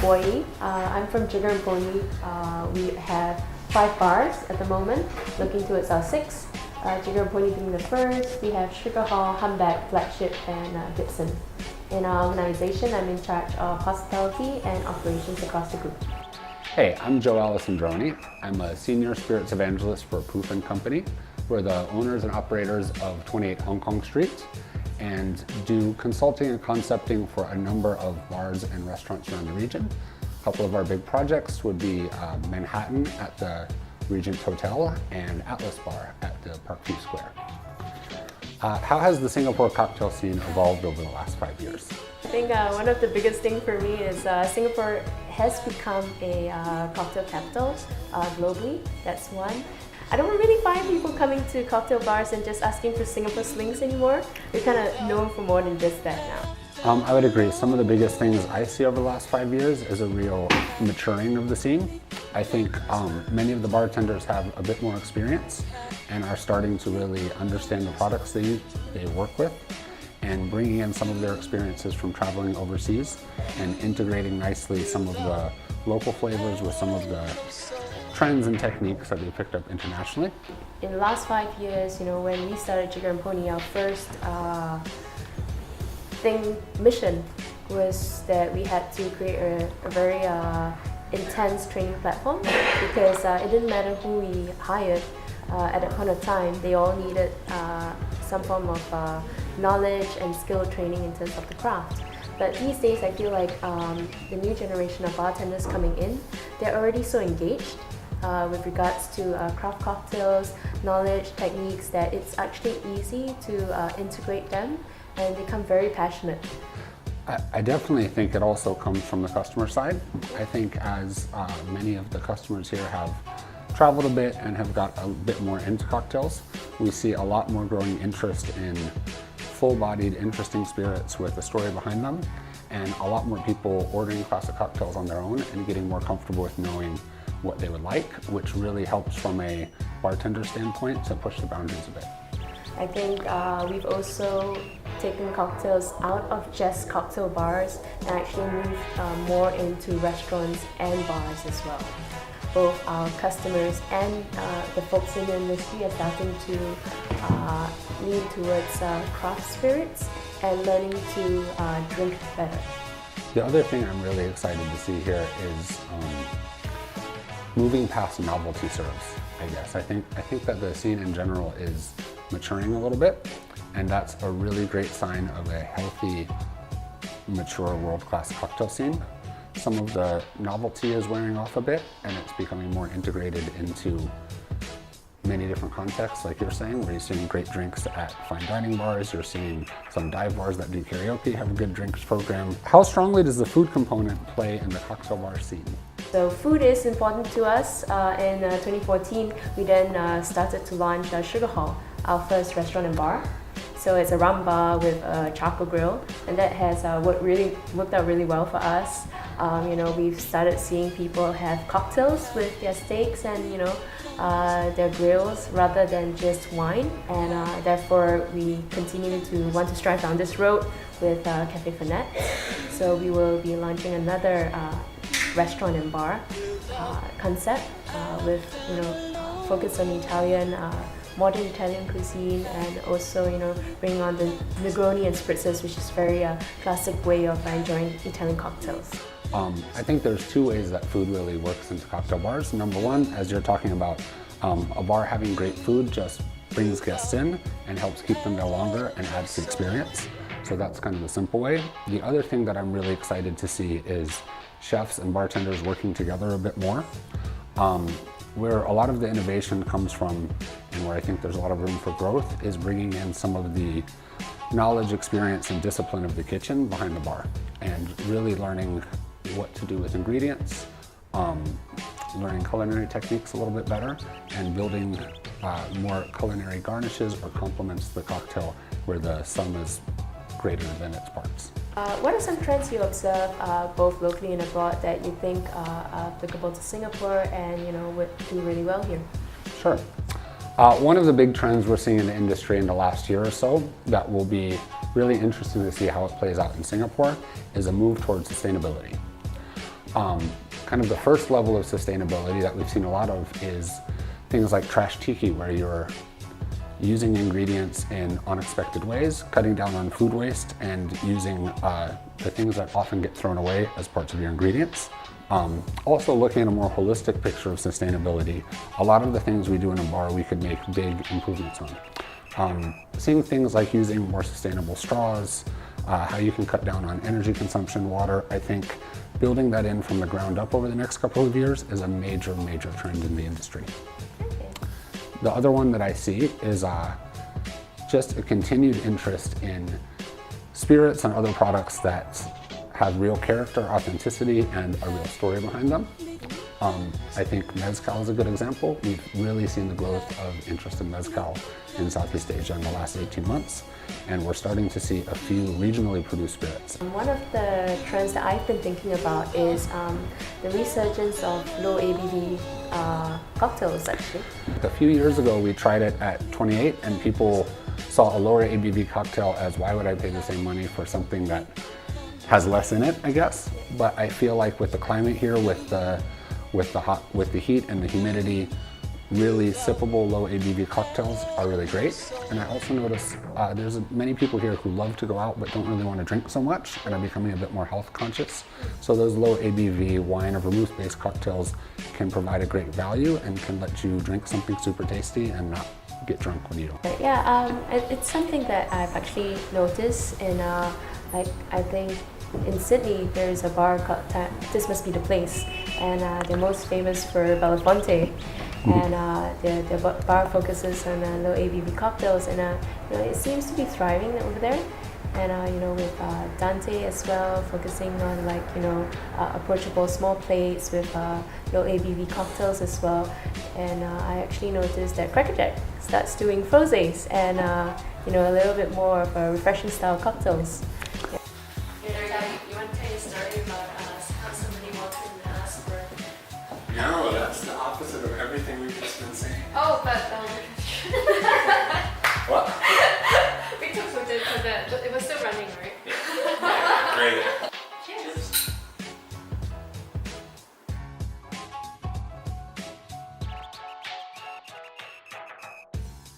Guoyi. I'm from Jigger and Guoyi. We have 5 bars at the moment, looking towards our 6th. Jigger and Guoyi being the first. We have Sugar Hall, Humbeck, Flagship, and Gibson. In our organization, I'm in charge of hospitality and operations across the group. Hey, I'm Joe Alessandroni. I'm a senior spirits evangelist for Proof & Company. We're the owners and operators of 28 Hong Kong Street and do consulting and concepting for a number of bars and restaurants around the region. A couple of our big projects would be Manhattan at the Regent Hotel and Atlas Bar at the Parkview Square. How has the Singapore cocktail scene evolved over the last 5 years? I think one of the biggest things for me is Singapore has become a cocktail capital globally. That's one. I don't really find people coming to cocktail bars and just asking for Singapore Slings anymore. We're kind of known for more than just that now. I would agree. Some of the biggest things I see over the last 5 years is a real maturing of the scene. I think many of the bartenders have a bit more experience and are starting to really understand the products they work with, and bringing in some of their experiences from traveling overseas and integrating nicely some of the local flavors with some of the trends and techniques that they picked up internationally. In the last 5 years, when we started Jigger and Pony, our first mission was that we had to create a very intense training platform, because it didn't matter who we hired at that point of time. They all needed some form of knowledge and skill training in terms of the craft. But these days, I feel like the new generation of bartenders coming in, they're already so engaged with regards to craft cocktails, knowledge, techniques, that it's actually easy to integrate them and become very passionate. I definitely think it also comes from the customer side. I think as many of the customers here have traveled a bit and have got a bit more into cocktails, we see a lot more growing interest in full-bodied, interesting spirits with a story behind them, and a lot more people ordering classic cocktails on their own and getting more comfortable with knowing what they would like, which really helps from a bartender standpoint to push the boundaries a bit. I think we've also taken cocktails out of just cocktail bars and actually moved more into restaurants and bars as well. Both our customers and the folks in the industry are starting to lean towards craft spirits and learning to drink better. The other thing I'm really excited to see here is moving past novelty serves, I guess. I think that the scene in general is maturing a little bit, and that's a really great sign of a healthy, mature, world-class cocktail scene. Some of the novelty is wearing off a bit, and it's becoming more integrated into many different contexts, like you're saying, where you're seeing great drinks at fine dining bars, you're seeing some dive bars that do karaoke have a good drinks program. How strongly does the food component play in the cocktail bar scene? So food is important to us. In 2014, we then started to launch Sugar Hall, our first restaurant and bar. So it's a round bar with a charcoal grill, and that has worked out really well for us. We've started seeing people have cocktails with their steaks and their grills rather than just wine, and therefore we continue to want to strive down this road with Cafe Fernet. So we will be launching another restaurant and bar concept with focus on Italian. Modern Italian cuisine, and also bringing on the Negroni and spritzers, which is very classic way of enjoying Italian cocktails. I think there's 2 ways that food really works into cocktail bars. Number one, as you're talking about, a bar having great food just brings guests in and helps keep them there longer and adds to the experience. So that's kind of the simple way. The other thing that I'm really excited to see is chefs and bartenders working together a bit more. Where a lot of the innovation comes from, and where I think there's a lot of room for growth, is bringing in some of the knowledge, experience, and discipline of the kitchen behind the bar, and really learning what to do with ingredients, learning culinary techniques a little bit better, and building more culinary garnishes or complements to the cocktail where the sum is greater than its parts. What are some trends you observe both locally and abroad that you think are applicable to Singapore and would do really well here? Sure. One of the big trends we're seeing in the industry in the last year or so that will be really interesting to see how it plays out in Singapore is a move towards sustainability. Kind of the first level of sustainability that we've seen a lot of is things like trash tiki, where you're using ingredients in unexpected ways, cutting down on food waste, and using the things that often get thrown away as parts of your ingredients. Also looking at a more holistic picture of sustainability, a lot of the things we do in a bar we could make big improvements on. Seeing things like using more sustainable straws, how you can cut down on energy consumption, water. I think building that in from the ground up over the next couple of years is a major, major trend in the industry. The other one that I see is just a continued interest in spirits and other products that have real character, authenticity, and a real story behind them. I think mezcal is a good example. We've really seen the growth of interest in mezcal in Southeast Asia in the last 18 months, and we're starting to see a few regionally produced spirits. One of the trends that I've been thinking about is the resurgence of low ABV cocktails, actually. A few years ago, we tried it at 28, and people saw a lower ABV cocktail as, why would I pay the same money for something that has less in it, I guess. But I feel like with the climate here, with the heat and the humidity, really sippable low ABV cocktails are really great. And I also notice there's many people here who love to go out but don't really want to drink so much and are becoming a bit more health conscious. So those low ABV wine or vermouth based cocktails can provide a great value and can let you drink something super tasty and not get drunk when you don't. Yeah, it's something that I've actually noticed in, I think in Sydney there's a bar called This Must Be the Place, and they're most famous for Belafonte. And their bar focuses on low ABV cocktails, and it seems to be thriving over there. And with Dante as well, focusing on approachable small plates with low ABV cocktails as well. And I actually noticed that Cracker Jack starts doing frosés and a little bit more of a refreshing style cocktails. You want to tell a story about how somebody walked in and asked for? No, that's the opposite of everything we've just been saying. Oh, but